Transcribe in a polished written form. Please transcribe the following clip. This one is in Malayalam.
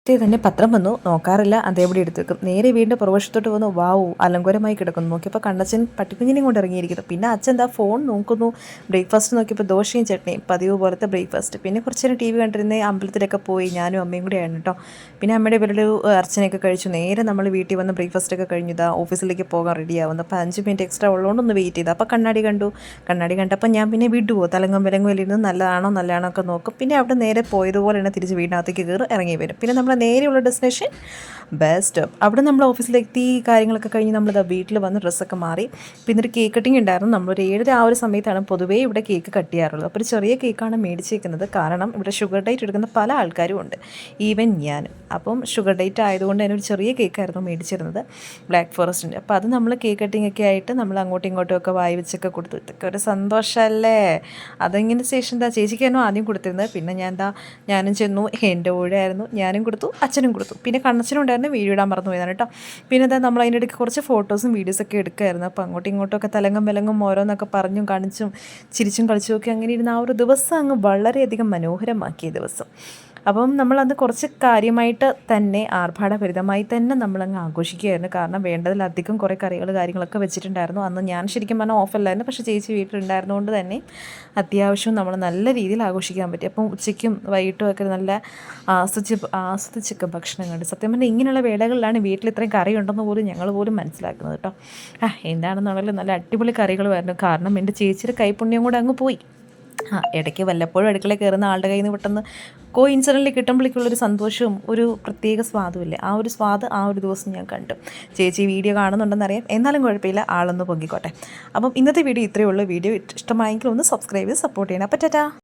തന്നെ പത്രം വന്നു നോക്കാറില്ല, അതേപടി എടുത്ത് വെക്കും. നേരെ വീണ്ടും പുറവശത്തോട്ട് വന്നു, വാവു അലങ്കോലമായി കിടക്കുന്നു. നോക്കിയപ്പോൾ കണ്ണച്ചൻ പട്ടിക്കുഞ്ഞിനെയും കൊണ്ട് ഇറങ്ങിയിരിക്കുന്നു. പിന്നെ അച്ഛൻ എന്താ ഫോൺ നോക്കുന്നു. ബ്രേക്ക്ഫാസ്റ്റ് നോക്കിയപ്പോൾ ദോശയും ചട്നിയും, പതിവ് പോലത്തെ ബ്രേക്ക്ഫാസ്റ്റ്. പിന്നെ കുറച്ച് നേരം ടി വി കണ്ടിരുന്നേ, അമ്പലത്തിലൊക്കെ പോയി ഞാനും അമ്മയും കൂടെ ആയിരുന്നു കേട്ടോ. പിന്നെ അമ്മയുടെ ഇവരുടെ അർച്ചനയൊക്കെ കഴിച്ചു. നേരെ നമ്മൾ വീട്ടിൽ വന്ന് ബ്രേക്ക്ഫാസ്റ്റൊക്കെ കഴിഞ്ഞു ഇതാ ഓഫീസിലേക്ക് പോകാൻ റെഡിയാവുന്നു. അപ്പോൾ 5 മിനിറ്റ് എക്സ്ട്രാ ഉള്ളതുകൊണ്ട് ഒന്ന് വെയിറ്റ് ചെയ്തു. അപ്പോൾ കണ്ണാടി കണ്ടു. കണ്ണാടി കണ്ടപ്പോൾ ഞാൻ പിന്നെ വിടുവോ, തലങ്ങും വിലങ്ങും ഇരുന്ന് നല്ലതാണോ ഒക്കെ നോക്കും. പിന്നെ അവിടെ നേരെ പോയതുപോലെ തന്നെ തിരിച്ച് വീടിനകത്തേക്ക് കയറി ഇറങ്ങി വരും. പിന്നെ നമ്മൾ നേരെയുള്ള ഡെസ്റ്റിനേഷൻ ബസ് സ്റ്റോപ്പ്. അവിടെ നമ്മൾ ഓഫീസിലെത്തി കാര്യങ്ങളൊക്കെ കഴിഞ്ഞ് നമ്മളിതാ വീട്ടിൽ വന്ന് ഡ്രസ്സൊക്കെ മാറി. പിന്നെ ഒരു കേക്ക് കട്ടിങ് ഉണ്ടായിരുന്നു. നമ്മളൊരു 7 ആ ഒരു സമയത്താണ് പൊതുവേ ഇവിടെ കേക്ക് കട്ട് ചെയ്യാറുള്ളത്. അപ്പോൾ ഒരു ചെറിയ കേക്കാണ് മേടിച്ചേക്കുന്നത്. കാരണം ഇവിടെ ഷുഗർ ഡേറ്റ് എടുക്കുന്ന പല ആൾക്കാരും ഉണ്ട്, ഈവൻ ഞാനും. അപ്പം ഷുഗർ ഡേറ്റ് ആയതുകൊണ്ട് തന്നെ ഒരു ചെറിയ കേക്കായിരുന്നു മേടിച്ചിരുന്നത്, ബ്ലാക്ക് ഫോറസ്റ്റിൻ്റെ. അപ്പോൾ അത് നമ്മൾ കേക്ക് കട്ടിങ് ഒക്കെ ആയിട്ട് നമ്മൾ അങ്ങോട്ടും ഇങ്ങോട്ടും ഒക്കെ വായി വെച്ചൊക്കെ കൊടുത്തു. ഇതൊക്കെ ഒരു സന്തോഷമല്ലേ. അതിങ്ങനെ ശേഷം എന്താ ചേച്ചിക്കായിരുന്നു ആദ്യം കൊടുത്തിരുന്നത്. പിന്നെ ഞാനും ചെന്നു, എൻ്റെ ഊഴായിരുന്നു, ഞാനും കൊടുത്തു, അച്ഛനും കൊടുത്തു. പിന്നെ കണ്ണച്ചനും ഉണ്ടായിരുന്നു, വീഡിയോ ഇടാൻ മറന്നു പോയതാണ് കേട്ടോ. പിന്നെ എന്താ നമ്മൾ അതിൻ്റെ ഇടയ്ക്ക് കുറച്ച് ഫോട്ടോസും വീഡിയോസൊക്കെ എടുക്കുമായിരുന്നു. അപ്പോൾ അങ്ങോട്ടും ഇങ്ങോട്ടുമൊക്കെ തലങ്ങും വിലങ്ങും ഓരോന്നൊക്കെ പറഞ്ഞും കാണിച്ചും ചിരിച്ചും കളിച്ചും ഒക്കെ അങ്ങനെ ഇരുന്ന് ആ ഒരു ദിവസം അങ്ങ് വളരെയധികം മനോഹരമാക്കിയ ദിവസം. അപ്പം നമ്മളത് കുറച്ച് കാര്യമായിട്ട് തന്നെ ആർഭാടഭരിതമായി തന്നെ നമ്മളങ്ങ് ആഘോഷിക്കുകയായിരുന്നു. കാരണം വേണ്ടതിലധികം കുറേ കാര്യങ്ങളൊക്കെ വെച്ചിട്ടുണ്ടായിരുന്നു. അന്ന് ഞാൻ ശരിക്കും പറഞ്ഞാൽ ഓഫല്ലായിരുന്നു, പക്ഷേ ചേച്ചി വീട്ടിലുണ്ടായിരുന്നുകൊണ്ട് തന്നെ അത്യാവശ്യം നമ്മൾ നല്ല രീതിയിൽ ആഘോഷിക്കാൻ പറ്റി. അപ്പം ഉച്ചയ്ക്കും വൈകിട്ടും ഒക്കെ നല്ല ആസ്വദിച്ചൊക്കെ ഭക്ഷണം കണ്ടു. സത്യം പറഞ്ഞാൽ ഇങ്ങനെയുള്ള വേളകളിലാണ് വീട്ടിൽ ഇത്രയും കറി ഉണ്ടെന്ന് പോലും ഞങ്ങൾ പോലും മനസ്സിലാക്കുന്നത് കേട്ടോ. എന്താണെന്നുണ്ടെങ്കിൽ നല്ല അടിപൊളി കറികളുമായിരുന്നു. കാരണം എൻ്റെ ചേച്ചിയുടെ കൈപ്പുണ്യം കൂടെ അങ്ങ് പോയി. ഇടയ്ക്ക് വല്ലപ്പോഴും അടുക്കളയിൽ കയറുന്ന ആളുടെ കയ്യിൽ നിന്ന് പെട്ടെന്ന് കോയിൻസിഡൻ്റലി കിട്ടുമ്പോഴേക്കുള്ളൊരു സന്തോഷവും ഒരു പ്രത്യേക സ്വാദുമില്ലേ, ആ ഒരു സ്വാദ് ആ ഒരു ദിവസം ഞാൻ കണ്ടു. ചേച്ചി വീഡിയോ കാണുന്നുണ്ടെന്നറിയാം, എന്നാലും കുഴപ്പമില്ല, ആളൊന്ന് പൊങ്ങിക്കോട്ടെ. അപ്പം ഇന്നത്തെ വീഡിയോ ഇത്രയേ ഉള്ളൂ. വീഡിയോ ഇഷ്ടമായെങ്കിൽ ഒന്ന് സബ്സ്ക്രൈബ് ചെയ്ത് സപ്പോർട്ട് ചെയ്യണം. അപ്പം ടാറ്റാ.